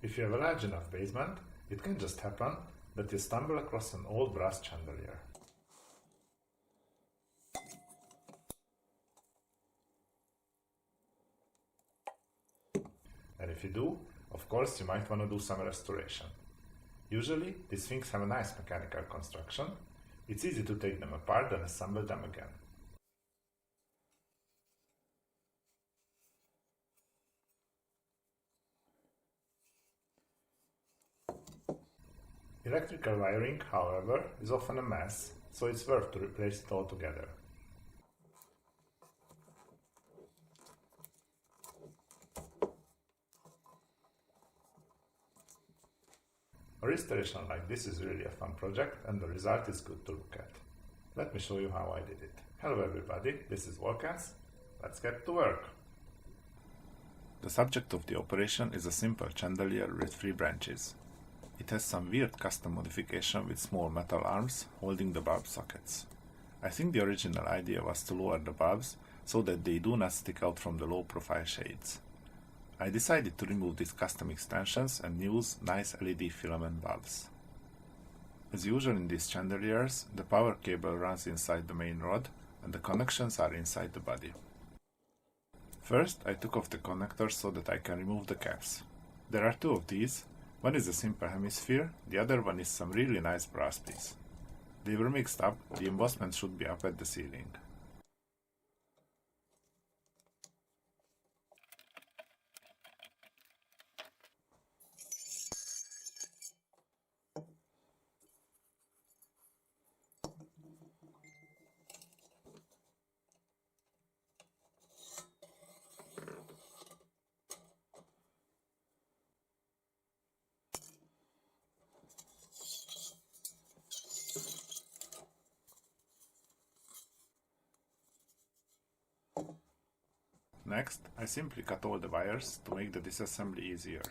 If you have a large enough basement, it can just happen that you stumble across an old brass chandelier. And if you do, of course you might want to do some restoration. Usually, these things have a nice mechanical construction. It's easy to take them apart and assemble them again. Electrical wiring, however, is often a mess, so it's worth to replace it altogether. A restoration like this is really a fun project, and the result is good to look at. Let me show you how I did it. Hello everybody, this is Volkans. Let's get to work! The subject of the operation is a simple chandelier with 3 branches. It has some weird custom modification with small metal arms holding the bulb sockets. I think the original idea was to lower the bulbs so that they do not stick out from the low profile shades. I decided to remove these custom extensions and use nice LED filament bulbs. As usual in these chandeliers, the power cable runs inside the main rod and the connections are inside the body. First, I took off the connectors so that I can remove the caps. There are 2 of these. One is a simple hemisphere, the other one is some really nice brass piece. They were mixed up, the embossment should be up at the ceiling. Next, I simply cut all the wires to make the disassembly easier.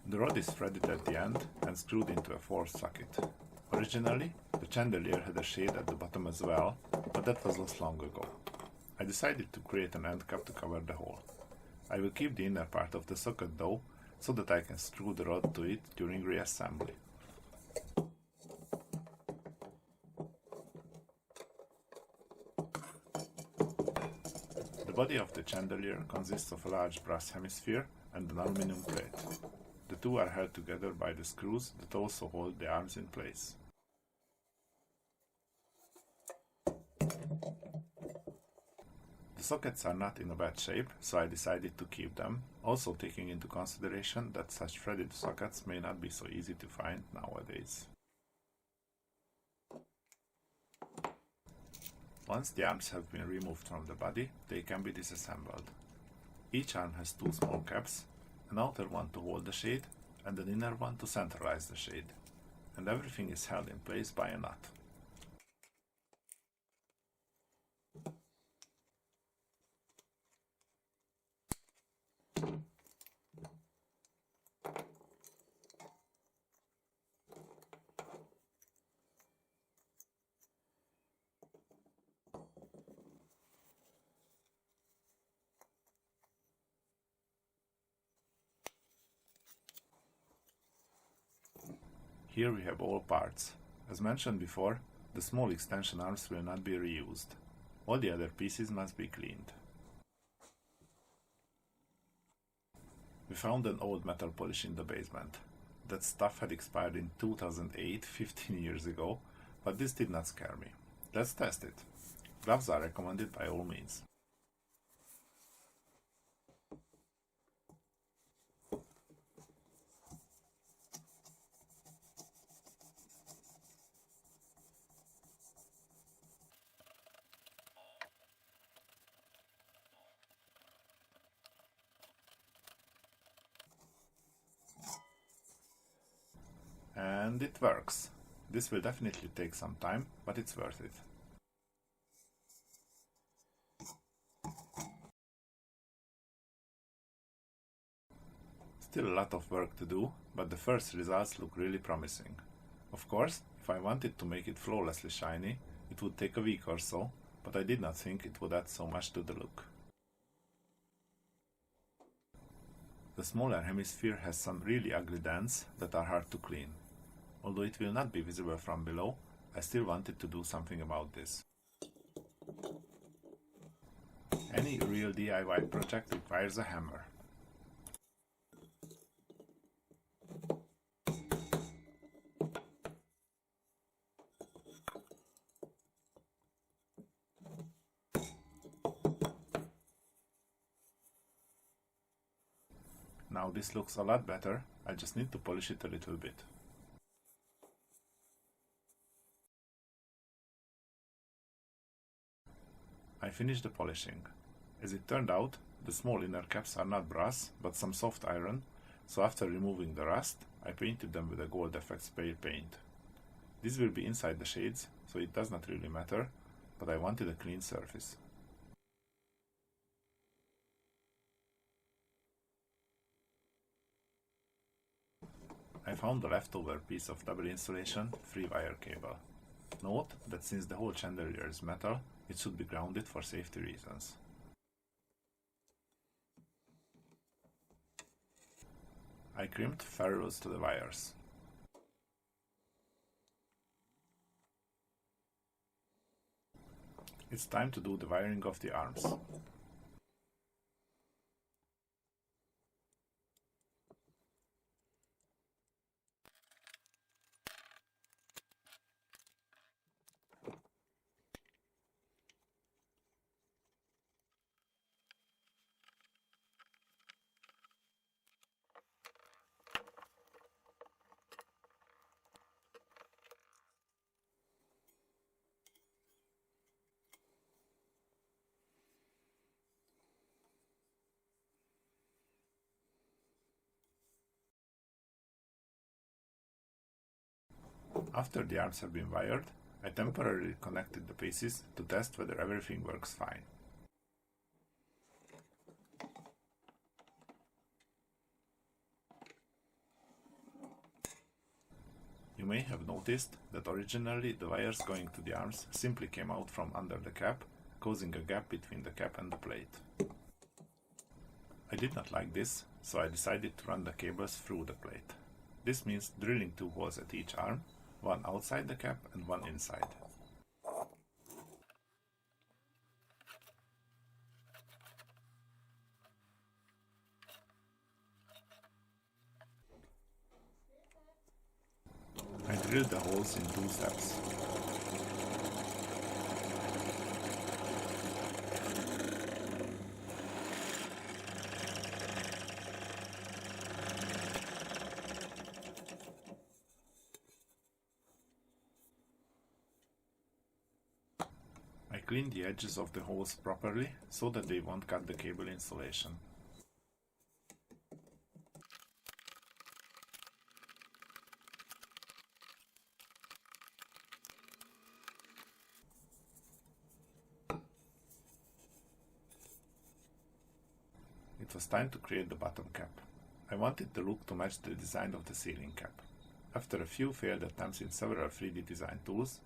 The rod is threaded at the end and screwed into a 4th socket. Originally, the chandelier had a shade at the bottom as well, but that was lost long ago. I decided to create an end cap to cover the hole. I will keep the inner part of the socket though, so that I can screw the rod to it during reassembly. The body of the chandelier consists of a large brass hemisphere and an aluminum plate. The 2 are held together by the screws that also hold the arms in place. The sockets are not in a bad shape, so I decided to keep them, also taking into consideration that such threaded sockets may not be so easy to find nowadays. Once the arms have been removed from the body, they can be disassembled. Each arm has 2 small caps, an outer one to hold the shade and an inner one to centralize the shade, and everything is held in place by a nut. Here we have all parts. As mentioned before, the small extension arms will not be reused. All the other pieces must be cleaned. We found an old metal polish in the basement. That stuff had expired in 2008, 15 years ago, but this did not scare me. Let's test it. Gloves are recommended by all means. And it works. This will definitely take some time, but it's worth it. still a lot of work to do, but the first results look really promising. Of course, if I wanted to make it flawlessly shiny, it would take a week or so, but I did not think it would add so much to the look. The smaller hemisphere has some really ugly dents that are hard to clean. Although it will not be visible from below, I still wanted to do something about this. Any real DIY project requires a hammer. Now this looks a lot better, I just need to polish it a little bit. I finished the polishing. As it turned out, the small inner caps are not brass, but some soft iron, so after removing the rust, I painted them with a Gold Effects pale paint. This will be inside the shades, so it does not really matter, but I wanted a clean surface. I found a leftover piece of double insulation 3-wire cable. Note that since the whole chandelier is metal, it should be grounded for safety reasons. I crimped ferrules to the wires. It's time to do the wiring of the arms. After the arms have been wired, I temporarily connected the pieces to test whether everything works fine. You may have noticed that originally the wires going to the arms simply came out from under the cap, causing a gap between the cap and the plate. I did not like this, so I decided to run the cables through the plate. This means drilling 2 holes at each arm, one outside the cap and one inside. I drilled the holes in 2 steps. I cleaned the edges of the holes properly so that they won't cut the cable insulation. It was time to create the bottom cap. I wanted the look to match the design of the ceiling cap. After a few failed attempts in several 3D design tools,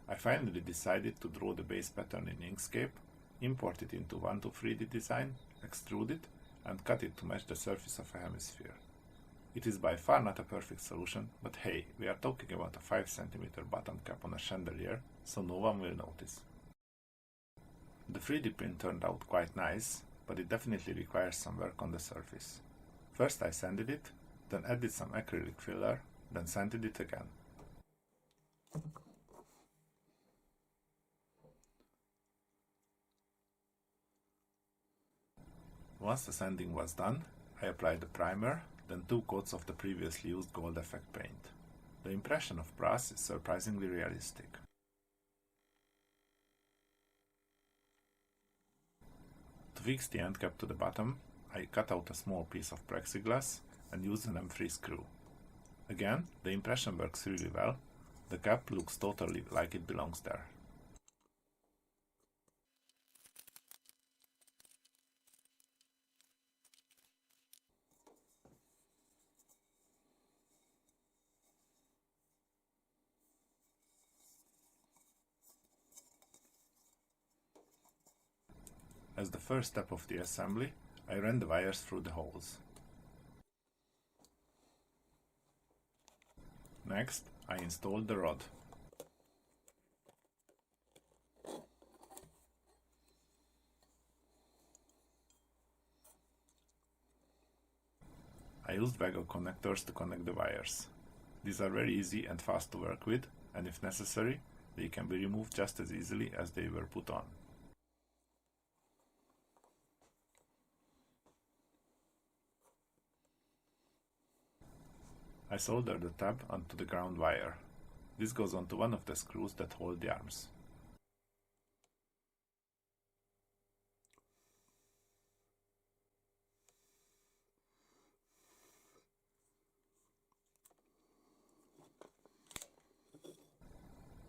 I finally decided to draw the base pattern in Inkscape, import it into 1-to-3D design, extrude it, and cut it to match the surface of a hemisphere. It is by far not a perfect solution, but hey, we are talking about a 5 cm bottom cap on a chandelier, so no one will notice. The 3D print turned out quite nice, but it definitely requires some work on the surface. First I sanded it, then added some acrylic filler, then sanded it again. Once the sanding was done, I applied the primer, then 2 coats of the previously used Gold Effect paint. The impression of brass is surprisingly realistic. To fix the end cap to the bottom, I cut out a small piece of plexiglass and used an M3 screw. Again, the impression works really well. The cap looks totally like it belongs there. As the first step of the assembly, I ran the wires through the holes. Next, I installed the rod. I used Wago connectors to connect the wires. These are very easy and fast to work with, and if necessary, they can be removed just as easily as they were put on. I soldered the tab onto the ground wire. This goes onto one of the screws that hold the arms.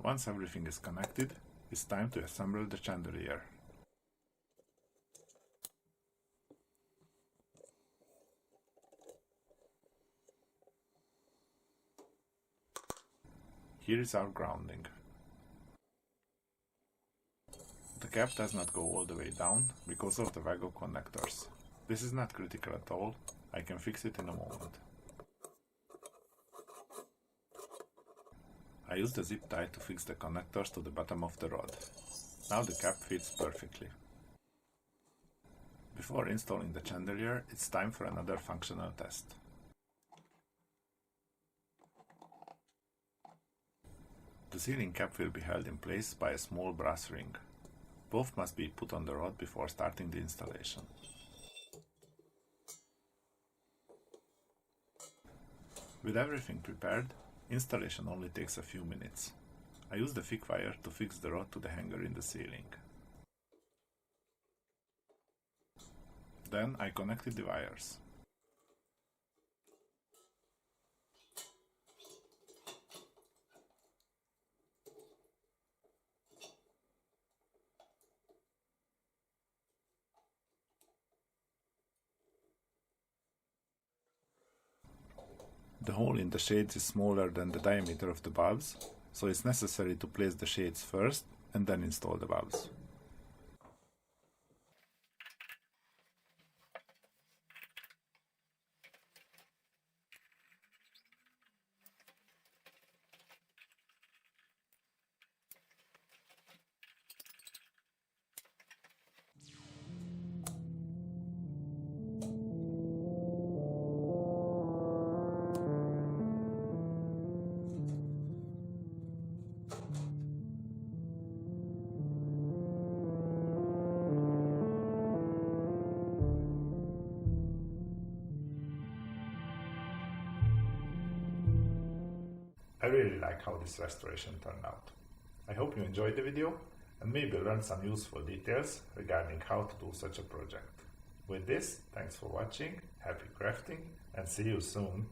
Once everything is connected, it's time to assemble the chandelier. Here is our grounding. The cap does not go all the way down because of the Wago connectors. This is not critical at all, I can fix it in a moment. I used a zip tie to fix the connectors to the bottom of the rod. Now the cap fits perfectly. Before installing the chandelier, it's time for another functional test. The ceiling cap will be held in place by a small brass ring. Both must be put on the rod before starting the installation. With everything prepared, installation only takes a few minutes. I used the thick wire to fix the rod to the hanger in the ceiling. Then I connected the wires. The hole in the shades is smaller than the diameter of the bulbs, so it's necessary to place the shades first and then install the bulbs. I really like how this restoration turned out. I hope you enjoyed the video and maybe learned some useful details regarding how to do such a project. With this, thanks for watching, happy crafting, and see you soon!